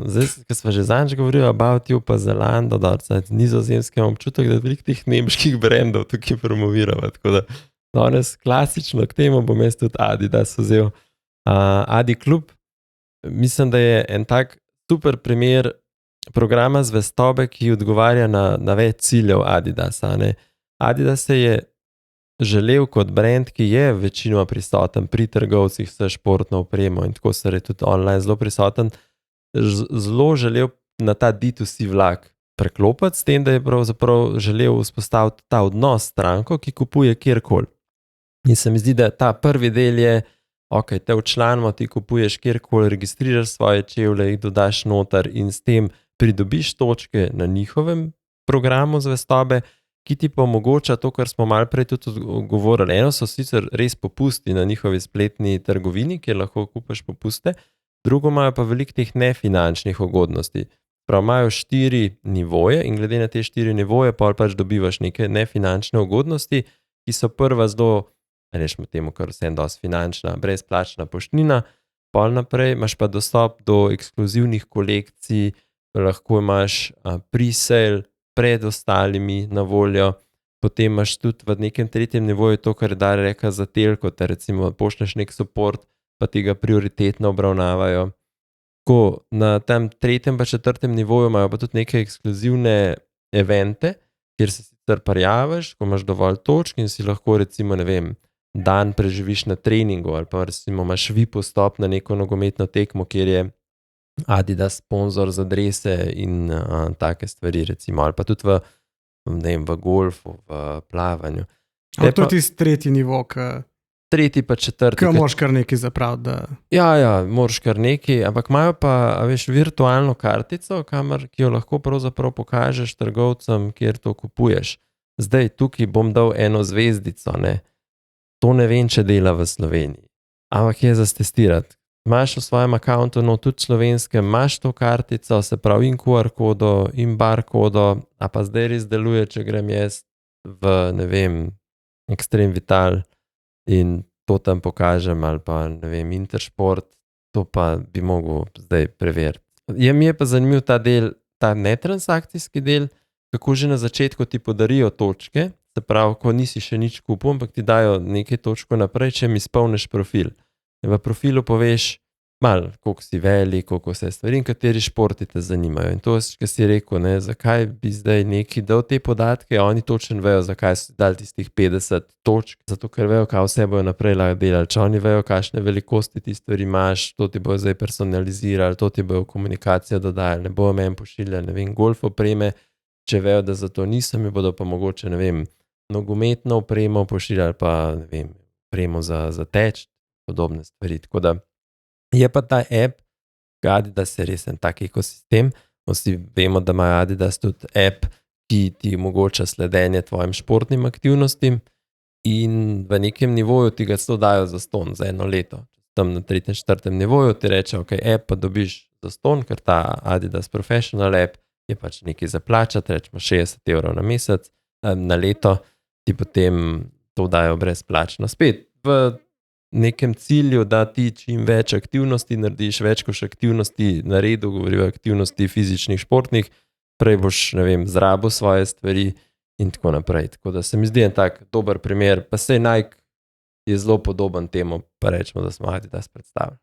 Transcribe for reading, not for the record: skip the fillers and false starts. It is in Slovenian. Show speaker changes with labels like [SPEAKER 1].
[SPEAKER 1] Zdaj, ko smo že zadnjič govorili about you, pa Zalando, nizozemski imam občutek, da veliko teh nemških brendov tukaj promoviramo, tako da danes klasično k temu bom jaz tudi Adidas vzel. Adi Klub, mislim, da je en tak super primer programa zvestobe, ki odgovarja na več ciljev Adidasa. Ne? Adidas se je želel kot brand, ki je večinoma prisoten pri trgovcih s športno opremo in tako se je tudi online zelo prisoten, zelo želel na ta D2C vlak preklopiti, s tem, da je pravzaprav želel vzpostaviti ta odnos s stranko, ki kupuje kjerkoli. In se mi zdi, da ta prvi del je, ok, te včlanimo, ti kupuješ kjerkoli, registriraš svoje čevlje, jih dodaš noter in s tem pridobiš točke na njihovem programu zvestobe, ki ti pa omogoča to, kar smo malo prej tudi govorili. Eno so sicer res popusti na njihovi spletni trgovini, kjer lahko kupiš popuste, drugo imajo pa veliko teh nefinančnih ugodnosti. Prav imajo 4 nivoje in glede na te 4 nivoje pa pač dobivaš neke nefinančne ugodnosti, ki so prva zelo, rečemo temu, kar vsem dosti finančna, brezplačna poštnina, pol naprej imaš pa dostop do ekskluzivnih kolekcij, lahko imaš pre-sale pred ostalimi na voljo, potem imaš tudi v nekem tretjem nivoju to, kar je Dara rekla za telko, te recimo pošleš nek support, pa tega prioritetno obravnavajo. Ko na tem tretjem pa četrtem nivoju imajo pa tudi neke ekskluzivne evente, kjer se sicer prijaviš, ko imaš dovolj točk in si lahko recimo, ne vem, dan preživiš na treningu ali pa recimo imaš VIP vstop na neko nogometno tekmo, kjer je Adidas sponzor za drese in take stvari recimo, ali pa tudi v golfu, v plavanju.
[SPEAKER 2] To je tisti tretji nivo,
[SPEAKER 1] tretji pa četrti.
[SPEAKER 2] Kaj moraš kar nekaj zapraviti?
[SPEAKER 1] Ja, moraš kar nekaj, ampak imajo pa, veš, virtualno kartico, ki jo lahko pravzaprav pokažeš trgovcem, kjer to kupuješ. Zdaj, tukaj bom dal eno zvezdico, ne. To ne vem, če dela v Sloveniji, ampak je za stestirati. Imaš v svojem akountu, no tudi slovenskem, imaš to kartico, se pravi in QR kodo, in barkodo, a pa zdaj res deluje, če grem jaz v, ne vem, Extreme Vital in to tam pokažem, ali pa, ne vem, Intersport, to pa bi mogel zdaj preveriti. Mi je pa zanimiv ta del, ta netransakcijski del, kako že na začetku ti podarijo točke, se pravi, ko nisi še nič kupil, ampak ti dajo nekaj točko naprej, če mi izpolniš profil. V profilu poveš malo, koliko si velik, koliko vse stvari in kateri športi te zanimajo. In to, kar si rekel, ne, zakaj bi zdaj neki dal te podatke, oni točno vejo, zakaj so dali tistih 50 točk, zato ker vejo, kaj vse bojo naprej lahko delali. Če oni vejo, kakšne velikosti ti stvari imaš, to ti bojo zdaj personalizirali, to ti bojo komunikacijo dodajali, ne bojo meni pošiljali, ne vem, golf opreme, če vejo, da za to nisem, mi bodo pa mogoče, ne vem, nogometno opremo pošiljali, pa ne vem, opremo za teč, podobne stvari. Tako da je pa ta app, Adidas je res en tak ekosistem, vsi vemo, da ima Adidas tudi app, ki ti omogoča sledenje tvojim športnim aktivnostim in v nekem nivoju ti ga celo dajo zastonj za 1 leto. Tam na 3., 4. nivoju ti reče, ok, app pa dobiš zastonj, ker ta Adidas Professional app je pač nekaj za plačati, rečemo 60 € na mesec, na leto, ti potem to dajo brezplačno. Spet v nekem cilju, da ti čim več aktivnosti narediš, več koš aktivnosti na redu, govorijo o aktivnosti fizičnih, športnih, prej boš, ne vem, zrabil svoje stvari in tako naprej. Tako da se mi zdi en tak dober primer, pa sej Nike je zelo podoben temu, pa rečemo, da smo Adidas predstavili.